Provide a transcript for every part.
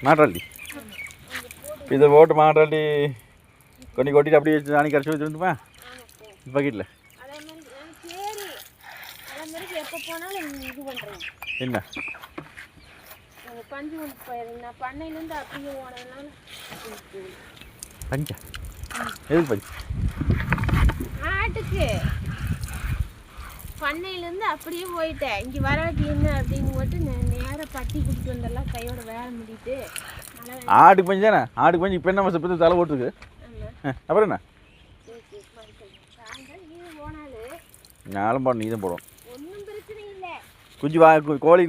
மாட்டாளி இதை போட்டு மாட்டாளி கொண்டு கொட்டிட்டு அப்படியே நாளைக்கு கரைச்சி வச்சுருந்துப்பா பக்கெட்டில் என்ன பஞ்சா எதுக்கு பஞ்சு ஆட்டுக்கு பண்ணையிலேருந்து அப்படியே போயிட்டேன் இங்கே வராட்டி என்ன அப்படின்னு போட்டு நேராக பட்டி குடிச்சு வந்தெல்லாம் கையோட வேலை முடிட்டு ஆட்டுக்கு பஞ்சு தானே ஆட்டுக்கு பஞ்சு இப்போ என்ன மாதம் பற்றி தலை போட்டுருக்கு அப்புறம் என்ன நானும் போடணும் நீ தான் போடும் ஒன்றும் பிரச்சனை இல்லை குஞ்சு கோழி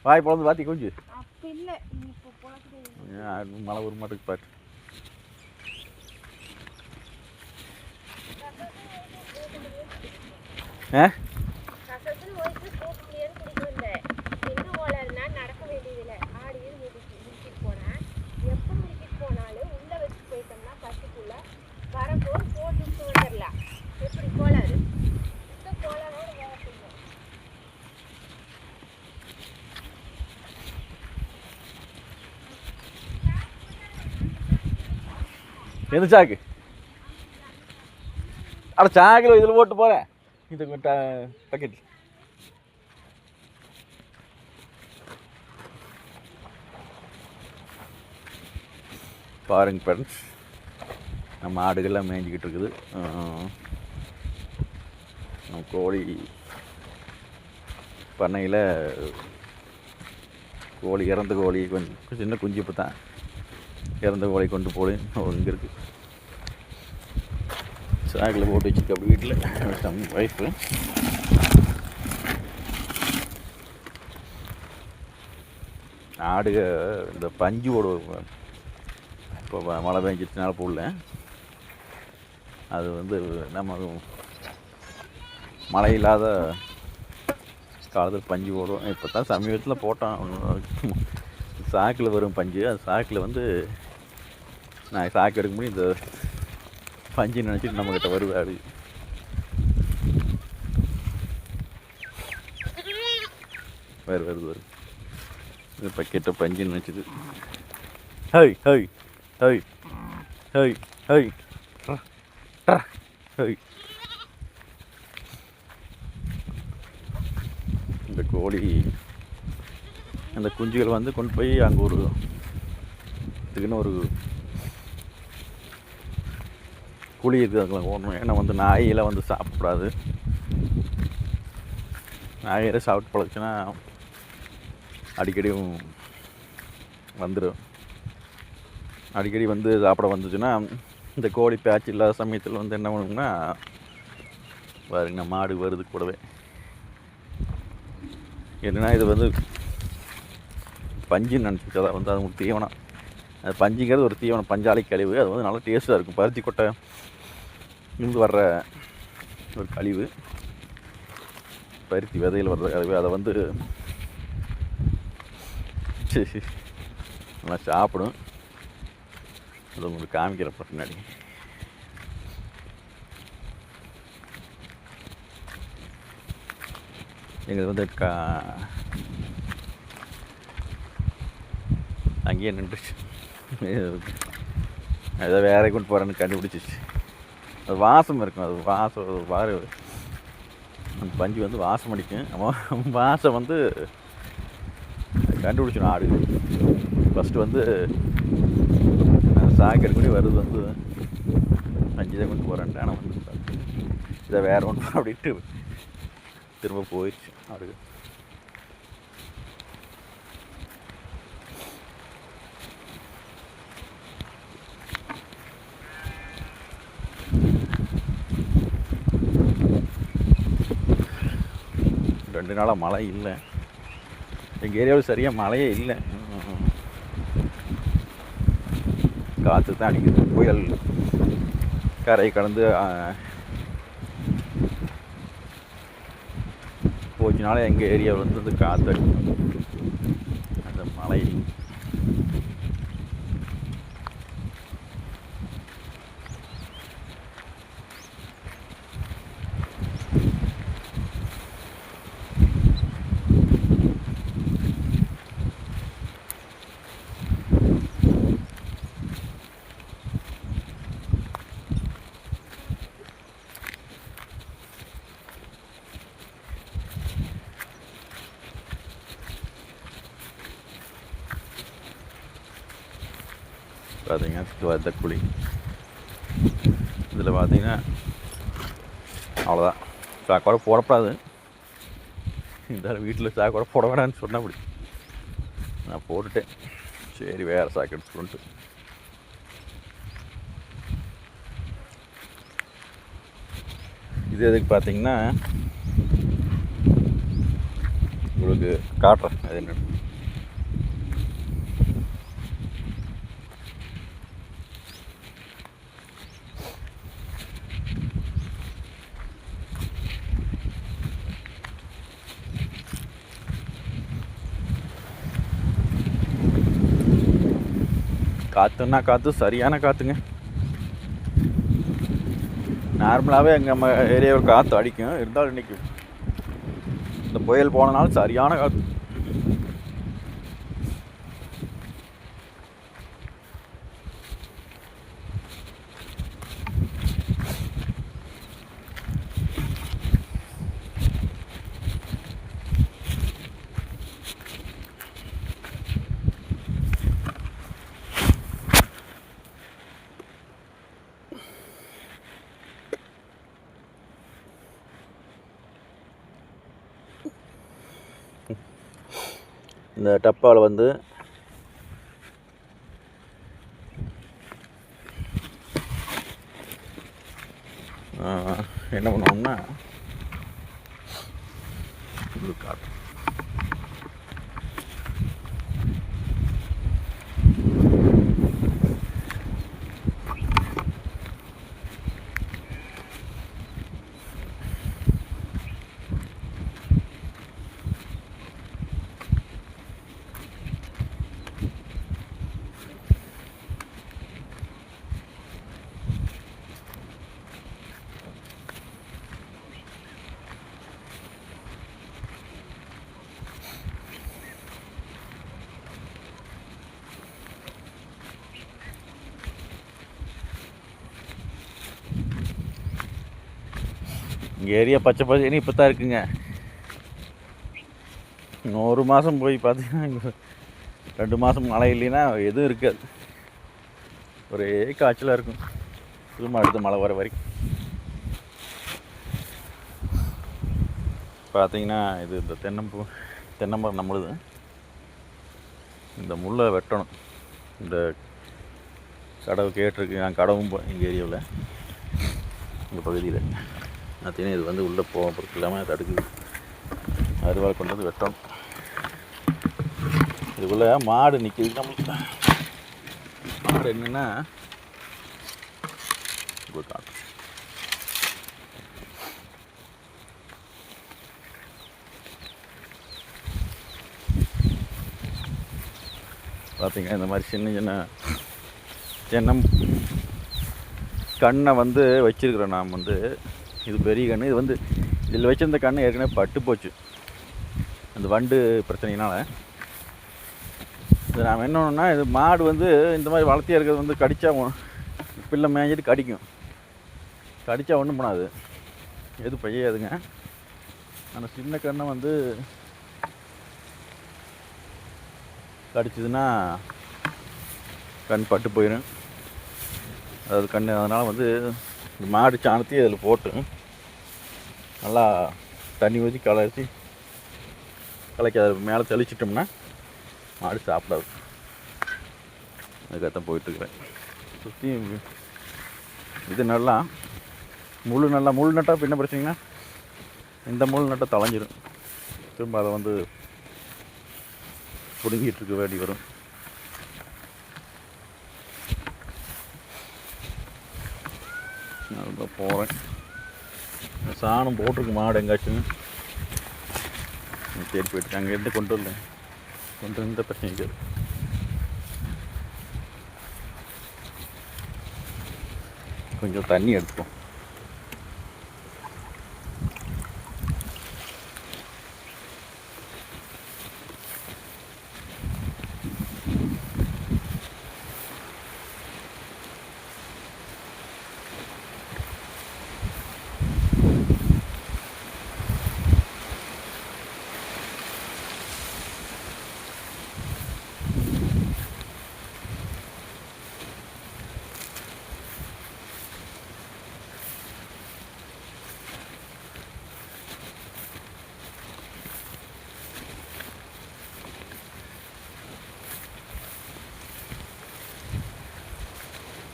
வாய் பிறந்து பார்த்தி குஞ்சு அப்போ இல்லை இப்போ மழை ஒரு மாட்டுக்கு பாட்டு நடக்க வேண்டியதில்லை ஆடி முடிக்கிட்டு போனேன் எப்போ முடிக்கிட்டு போனாலும் உள்ளே வச்சு போயிட்டோம்னா பட்டுக்குள்ள வரப்போ போட்டு வந்துடலாம் எப்படி கோளாறு இந்த கோளாறோட வேலை செய்யும் எந்த சாக்கு அட சாக்கில் இதில் போட்டு போகிறேன் இது பக்கெட் பாருங்க ஃப்ரெண்ட்ஸ் நம்ம ஆடுகள்லாம் மேய்ஞ்சிக்கிட்டு இருக்குது நம்ம கோழி பண்ணையில் கோழி இறந்த கோழி கொஞ்சம் சின்ன குஞ்சு இப்போ தான் இறந்த கோழி கொண்டு போய் இங்கே இருக்குது சாக்கில் போட்டு வச்சுருக்க அப்படி வீட்டில் நம்ம ஒய்ஃபு ஆடுக இந்த பஞ்சு போடுவோம் இப்போ மழை பெஞ்சிட்டுனால போடல அது வந்து நம்ம மழை இல்லாத காலத்தில் பஞ்சு போடுவோம் இப்போ தான் சமீபத்தில் போட்டோம் சாக்கில் வரும் பஞ்சு அது சாக்கில் வந்து நான் சாக்கு எடுக்க முடியும் இந்த பஞ்சு நினச்சிட்டு நம்மக்கிட்ட வருவார் வருது இது பக்கெட்ட பஞ்சு நினச்சிது ஹை ஹை ஹை ஹை ஹை ஹை இந்த கோழி அந்த குஞ்சுகள் வந்து கொண்டு போய் அங்கே ஒரு இதுக்குன்னு ஒரு குழி இருக்குது அதில் ஓடணும். ஏன்னா வந்து நாயெல்லாம் வந்து சாப்பிடக்கூடாது. நாயெல்லாம் சாப்பிட்டு பழச்சுன்னா அடிக்கடி வந்துடும். அடிக்கடி வந்து சாப்பிட வந்துச்சுன்னா இந்த கோழி பேட்ச் இல்லாத சமயத்தில் வந்து என்ன பண்ணுவோம்னா பாருங்க மாடு வருது கூடவே. என்னன்னா இது வந்து பஞ்சுன்னு நினச்சிச்சு. அதை வந்து அது ஒரு தீவனம். அது பஞ்சுங்கிறது ஒரு தீவனம், பஞ்சாலை கழிவு. அது வந்து நல்லா டேஸ்ட்டாக இருக்கும். பருத்தி கொட்டை இருந்து வர்ற ஒரு கழிவு, பருத்தி விதையில் வர்ற கழிவு. அதை வந்து நல்லா சாப்பிடும். அது உங்களுக்கு காமிக்கிறப்ப பின்னாடி. எங்களுக்கு வந்து அங்கேயே நின்றுச்சு. ஏதோ வேற கொண்டு போகிறேன்னு கண்டுபிடிச்சிச்சு. அது வாசம் இருக்கும். அது வாசம் வார அந்த பஞ்சு வந்து வாசம் அடிக்கும். வாசம் வந்து கண்டுபிடிச்சிடும் ஆடு. ஃபஸ்ட்டு வந்து சாக்கு எடுக்கக்கூடிய வருது வந்து அஞ்சு தான் கொண்டு போகிறேன்ட்டு. ஆனால் வந்து இதை வேறு ஒன்று அப்படின்ட்டு திரும்ப போயிடுச்சு ஆடு. ரெண்டு நாளாக மழை இல்லை. எங்கள் ஏரியாவில் சரியாக மழையே இல்லை. காற்று தான் அடிக்குது. புயல் கரை கடந்து போச்சுனால எங்கள் ஏரியாவில் வந்து காற்று அடிக்கும். அந்த மழை பார்த்தீங்கன்னா இந்த குழி இதில் பார்த்தீங்கன்னா அவ்வளோதான். சாக்கோட போடக்கூடாது. இந்த வீட்டில் சாக்கோட போட வேடான்னு சொன்னால் அப்படி நான் போட்டுட்டேன். சரி வேறு சாக்கு எடுத்துக்கொண்டு இது எதுக்கு பார்த்தீங்கன்னா உங்களுக்கு காட்டுறேன் அது என்ன. காற்றுன்னா காற்று சரியான காற்றுங்க. நார்மலாகவே எங்கள் நம்ம ஏரியாவில் காற்று அடிக்கும், இருந்தாலும் இன்றைக்கி இந்த புயல் போனனால சரியான காற்று. இந்த டப்பாவில் வந்து என்ன பண்ணுவோம்னா காட்டு இங்கே ஏரியா பச்சை பச்சைன்னு இப்போ தான் இருக்குங்க. இன்னும் ஒரு மாதம் போய் பார்த்தீங்கன்னா இங்கே 2 மாதம் மழை இல்லைன்னா எதுவும் இருக்காது. ஒரே காய்ச்சலாக இருக்கும் திரும்ப அடுத்த மழை வர வரைக்கும். பார்த்தீங்கன்னா இது இந்த தென்னை மரம் நம்மளுது. இந்த முள்ளை வெட்டணும். இந்த கடவு கேட்டிருக்கு, நான் கடவும் எங்கள் ஏரியாவில் இந்த பகுதியில் பார்த்தீங்கன்னா இது வந்து உள்ளே போக பொறுத்து இல்லாமல் தடுக்குது. அறுவாள் கொண்டு வந்து வெட்டணும். இதுக்குள்ளே மாடு நிற்கிது. நம்மளுக்கு மாடு என்னென்னா காட்டும். பார்த்தீங்கன்னா இந்த மாதிரி சின்ன சின்ன தென்னம் கண்ணை வந்து வச்சிருக்கிறோம். நாம் வந்து இது பெரிய கன்று. இது வந்து இதில் வச்சிருந்த கன்று ஏற்கனவே பட்டு போச்சு அந்த வண்டு பிரச்சனையினால். இது நாம் என்ன ஒன்றுனா, இது மாடு வந்து இந்த மாதிரி வளர்த்தியாக இருக்கிறது வந்து கடித்தா பிள்ளை மேய்ஞ்சிட்டு கடிக்கும். கடித்தா ஒன்றும் பண்ணாது, எது பையாதுங்க. அந்த சின்ன கண்ணை வந்து கடிச்சதுன்னா கண் பட்டு போயிடும். அதாவது கண். அதனால் வந்து இந்த மாடு சாணத்தையும் அதில் போட்டு நல்லா தண்ணி ஊற்றி கலச்சி அதை மேலே தெளிச்சிட்டோம்னா மாடு சாப்பிடாது. அதுக்காகத்தான் போயிட்டுருக்குறேன். சுற்றி இது நல்லா முள் நட்டால் இப்போ என்ன பிரச்சனைங்கன்னா, இந்த முள் நட்டால் தொலைஞ்சிடும். திரும்ப அதை வந்து பிடுங்கிட்டு இருக்க வேண்டி வரும். நான் போகிறேன். சாணம் போட்டிருக்கு மாடு எங்காச்சும் தேடி போயிட்டு அங்கேருந்து கொண்டு வந்த பிரச்சனை இருக்காது. கொஞ்சம் தண்ணி எடுத்துப்போம்.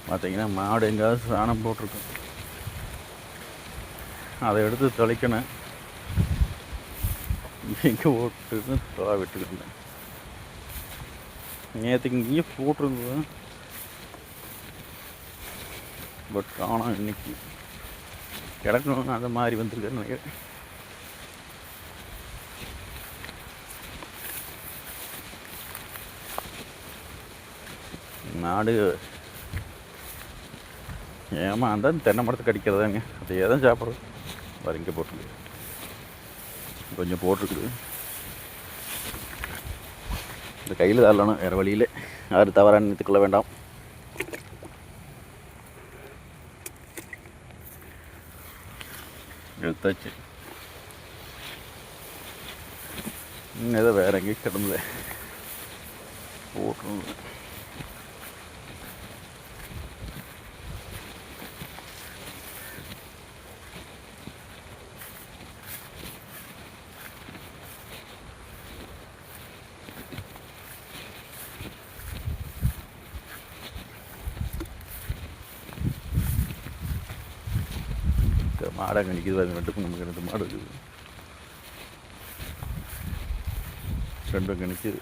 பார்த்தீங்கன்னா மாடு எங்கேயாவது சாணம் போட்டிருக்கும், அதை எடுத்து தொலைக்கணும். எங்கே போட்டுன்னு தொலை விட்டுக்கிட்டேன். நேற்றுக்கு இங்கேயே போட்டிருந்தது, பட் ஆனால் இன்னைக்கு கிடக்கணும்னு அந்த மாதிரி வந்துருக்குன்னு நினைக்கிறேன். மாடு ஏமா அந்த தென்னை மரத்தை கடிக்கிறதாங்க, அதையே தான் சாப்பிட்றது. வேறு இங்கே போட்டுருக்கு, கொஞ்சம் போட்டிருக்குது. இந்த கையில் தள்ளணும், வேறு வழியில். யாரும் தவறாக நினைத்துக்கொள்ள வேண்டாம். எடுத்தாச்சு. ஏதோ வேறு எங்கேயும் கிடந்தது போட்டுருங்க. மாடாக கணிக்குது பாருங்க, ரெண்டுக்கும் நமக்கு 2 மாடு இருக்குது, 2 கணிக்குது.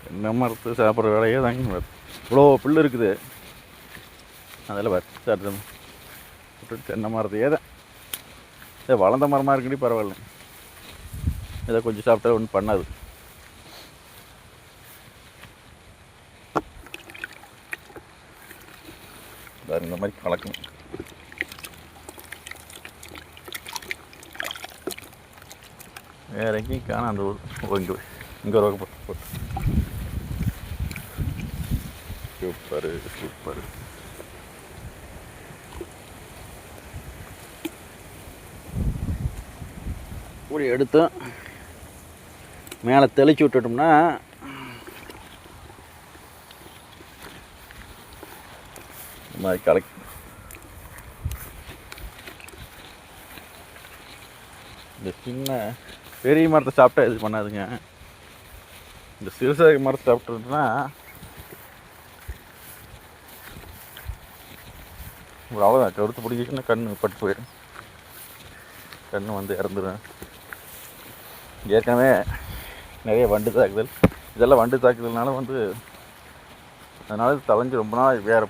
தென்னை மரத்து சாப்பிட்ற வேலையே தாங்க. இவ்வளோ புல் இருக்குது, அதில் வச்சு தென்னை மரத்தையே தான். இதை வளர்ந்த மரமாக இருக்குன்னு பரவாயில்ல, இதை கொஞ்சம் சாப்பிட்டா ஒன்றும் பண்ணாது. இந்த மாதிரி கலக்கணும். வேற எங்கேயும் காண. அந்த இங்கே ஒரு வகை போட்டு சூப்பரு சூப்பரு. இப்படி எடுத்து மேலே தெளிச்சு விட்டுட்டோம்னா இந்த மாதிரி கலக்கி இந்த சின்ன பெரிய மரத்தை சாப்பிட்டா இது பண்ணாதுங்க. இந்த சிறுசாக மரத்தை சாப்பிட்டோம்னா அவ்வளோதான், கருத்து பிடிச்சிச்சுன்னா கண் பட்டு போயிடும், கண் வந்து இறந்துடும். ஏற்கனவே நிறைய வண்டு தாக்குதல், இதெல்லாம் வண்டு தாக்குதல்னால வந்து அதனால தலைஞ்சு ரொம்ப நாள் வேறு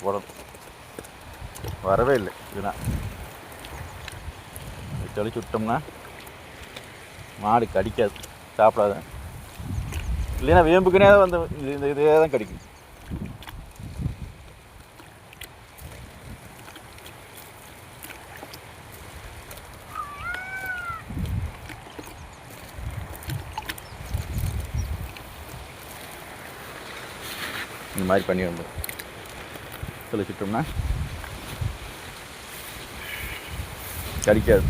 போடணும், வரவே இல்லை. இதுதான் தெளிச்சு விட்டோம்னா மாடு கடிக்காது, சாப்பிடாத. இல்லைன்னா வேம்புக்குனே தான் வந்து இந்த இதே தான் கடிக்கும். இந்த மாதிரி பண்ணி வந்து தெளிச்சிட்டோம்னா கடிக்காது.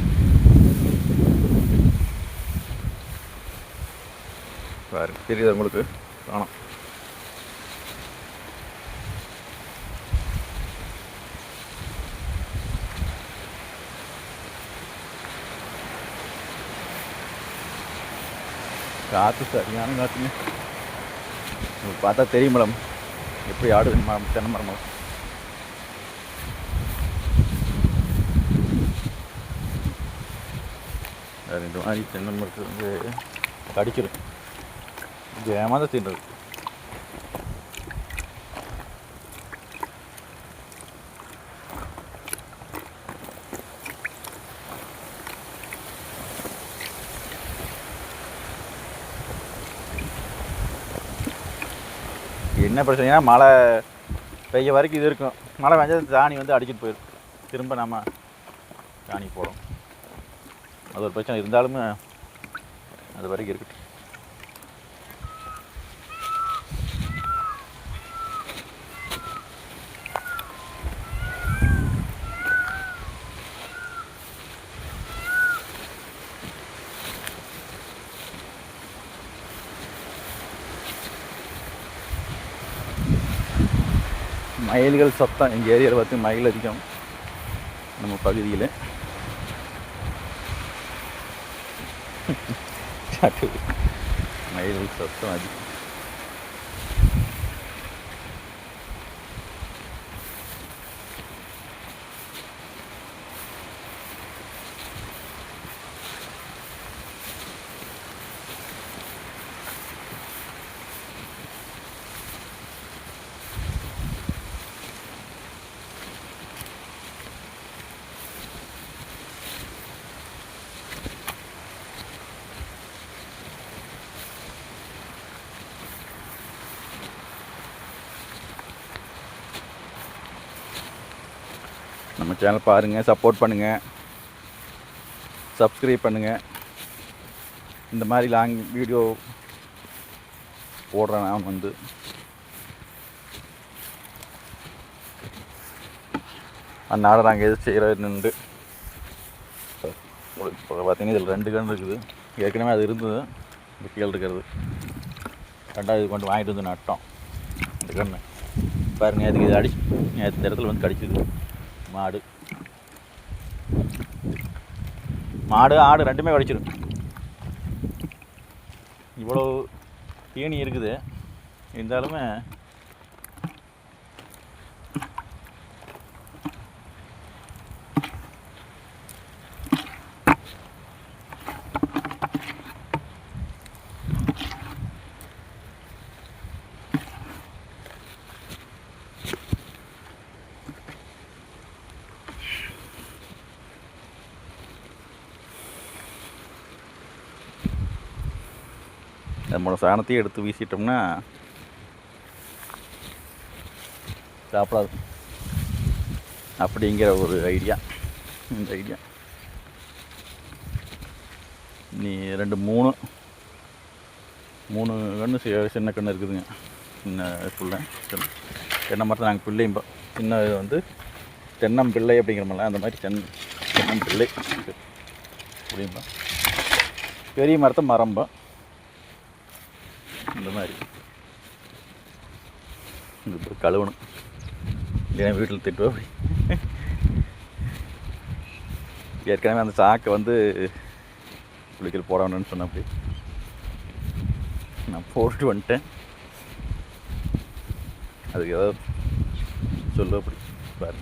பாருங்க, தெரியுது உங்களுக்கு? காணும். காற்று சரியான காற்றுங்க. உங்களுக்கு பார்த்தா தெரியும் மேடம் எப்படி ஆடுது மரம், தென்னை மரம். இந்த மாதிரி தென்னை மரத்துக்கு வந்து கடிச்சிடும், இது ஏமாதான் தின்றது. என்ன பிரச்சனைனா மழை பெய்ய வரைக்கும் இது இருக்கும், மழை பெஞ்சா சாணி வந்து அடிச்சிட்டு போயிடும், திரும்ப நம்ம சாணி போடும். அது ஒரு பிரச்சனை இருந்தாலும் அது வரைக்கும் இருக்கட்டும். மயில்கள் சத்தம் எங்கள் ஏரியாவில் பார்த்து மயில் அதிகம் நம்ம பகுதியில். மயில்கள் சத்தம் அதிகம். நம்ம சேனல் பாருங்கள், சப்போர்ட் பண்ணுங்கள், சப்ஸ்கிரைப் பண்ணுங்கள். இந்த மாதிரி லாங் வீடியோ போடுறேன் நான் வந்து. அதனால் நாங்கள் எது செய்கிறதுன்னு இப்போ பார்த்தீங்கன்னா இதில் 2 கன்று இருக்குது. ஏற்கனவே அது இருந்தது, இப்போ கீழே இருக்கிறது 2வது கொண்டு வாங்கிட்டு வந்து நட்டோம். இந்த கன்று பாருங்க, நேற்றுக்கு இது நேற்று இந்த இடத்துல வந்து கடிச்சிது. மாடு ஆடு 2மே கடிச்சிடும். இவ்வளோ தீனி இருக்குது, இருந்தாலுமே நம்மளோட சாணத்தையும் எடுத்து வீசிட்டோம்னா சாப்பிடாது அப்படிங்கிற ஒரு ஐடியா. இந்த ஐடியா நீ 3 கன்று சின்ன கன்று இருக்குதுங்க. சின்ன பிள்ளை தென்னை மரத்தை நாங்கள் பிள்ளையும் சின்ன வந்து தென்னம்பிள்ளை அப்படிங்கிறோம்ல, அந்த மாதிரி தென்னம்பிள்ளை அப்படிம்பா. பெரிய மரத்தை மரம்பா இந்த மாதிரி. இது போய் கழுவணும், ஏன் வீட்டில் திட்டுவோம். அப்படி ஏற்கனவே அந்த சாக்கை வந்து குளிக்கல் போட வேணும்னு சொன்ன, அப்படி நான் போட்டு வந்துட்டேன். அதுக்கு ஏதாவது சொல்ல அப்படி பாரு.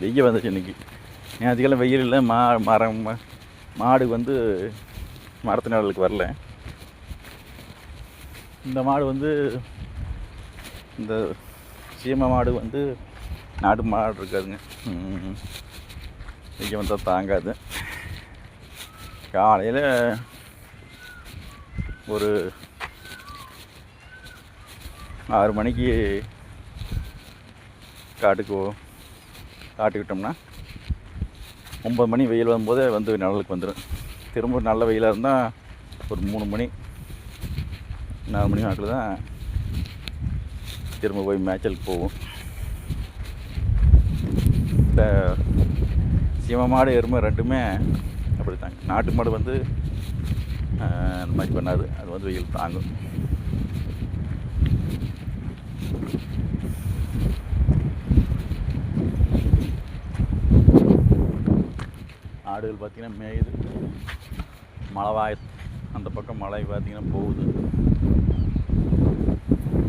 வெய்ய வந்துச்சு இன்றைக்கி. நேற்றுக்கெல்லாம் வெயில் இல்லை. மாடு வந்து மரத்து நிழலுக்கு வரல. இந்த மாடு வந்து இந்த சீமை மாடு வந்து நாட்டு மாடு இருக்காதுங்க. வெய்ய வந்தால் தாங்காது. காலையில் ஒரு 6 மணிக்கு காட்டுக்கிட்டோம்னா 9 மணி வெயில் வரும்போதே வந்து நிழலுக்கு வந்துடும். திரும்ப நல்ல வெயிலாக இருந்தால் ஒரு 3 மணி 4 மணி வாக்கில் தான் திரும்ப போய் மேய்ச்சலுக்கு போகும். இந்த சீமை மாடு எருமை 2மே அப்படி தாங்க. நாட்டு மாடு வந்து அந்த மாதிரி பண்ணாது, அது வந்து வெயில் தாங்கும். ஆடுகள் பார்த்திங்கன்னா மேயுது. மழை அந்த பக்கம் மழை பார்த்திங்கன்னா போகுது.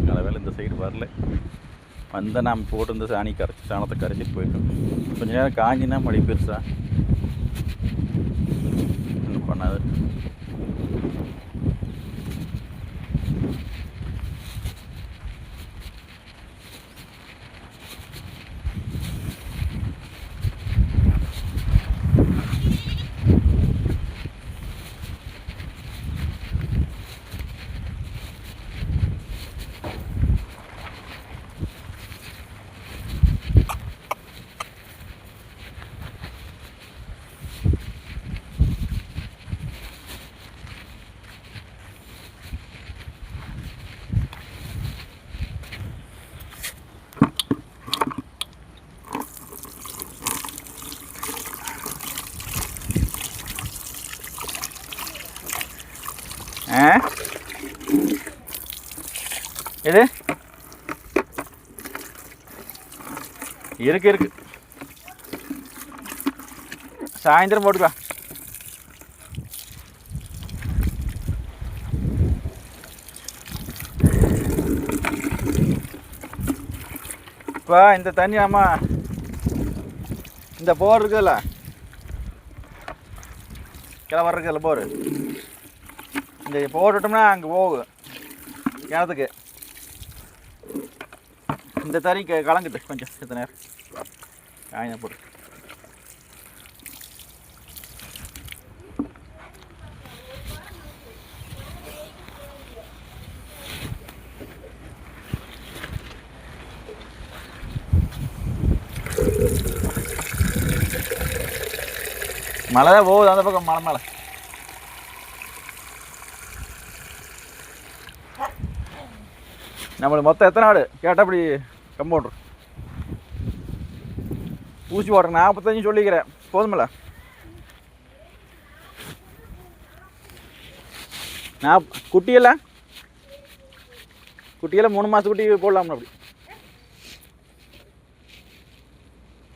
நல்ல வேலை இந்த சைடு வரல. வந்தால் நாம் போட்டு இந்த சாணத்தை கரைச்சிட்டு போயிட்டோம். கொஞ்சம் நேரம் காஞ்சினா மழை பெருசாக ஒன்றும் பண்ணாது. இது இருக்கு சாயந்தரம் போட்டுக்கோ. இப்போ இந்த தண்ணி ஆமாம் இந்த போர் இருக்குதுல்ல, கிளை இருக்குல்ல போர், இந்த போட்டுட்டோம்னா அங்கே போகும் கிணத்துக்கு. இந்த தறி கலந்துட்டு கொஞ்சம் எத்தனை நேரம் காயினை போட்டு மழை தான் போகுது அந்த பக்கம், மலை மேலே. நம்மளுக்கு மொத்தம் எத்தனை ஆடு கேட்டால் அப்படி கம்பவுண்டர் ஊசி போடுறேன் 45 சொல்லிக்கிறேன், போதுமில்ல? குட்டியெல்லாம் 3 மாதம் குட்டி போடலாம்னு அப்படி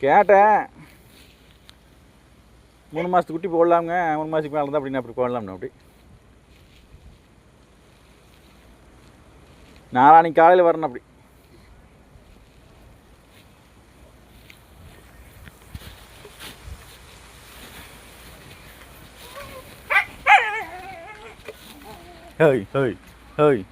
கேட்டேன். 3 மாதத்து குட்டி போடலாமுங்க, 3 மாதத்துக்கு மேலே தான் அப்படின்னு அப்படி போடலாம்னு அப்படி. நாளான்னைக்கு காலையில் வரணும் அப்படி. ஹேய் ஹேய் ஹேய்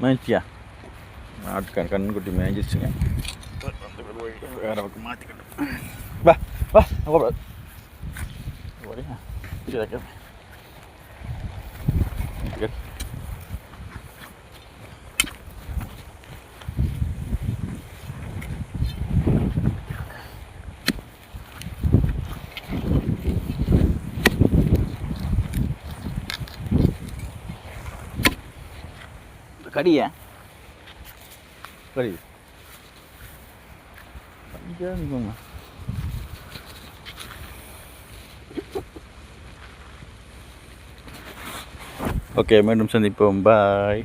மேய்ச்சியா ஆட்டுக்கான் கண்ணுக்குட்டி மேய்ஞ்சிச்சுங்க. வேற பக்கம் மாற்றிக்கட்டும். வா வா போடாது கடியா கடி கொஞ்சம். ஓகே, மீண்டும் சந்திப்போம். பாய்.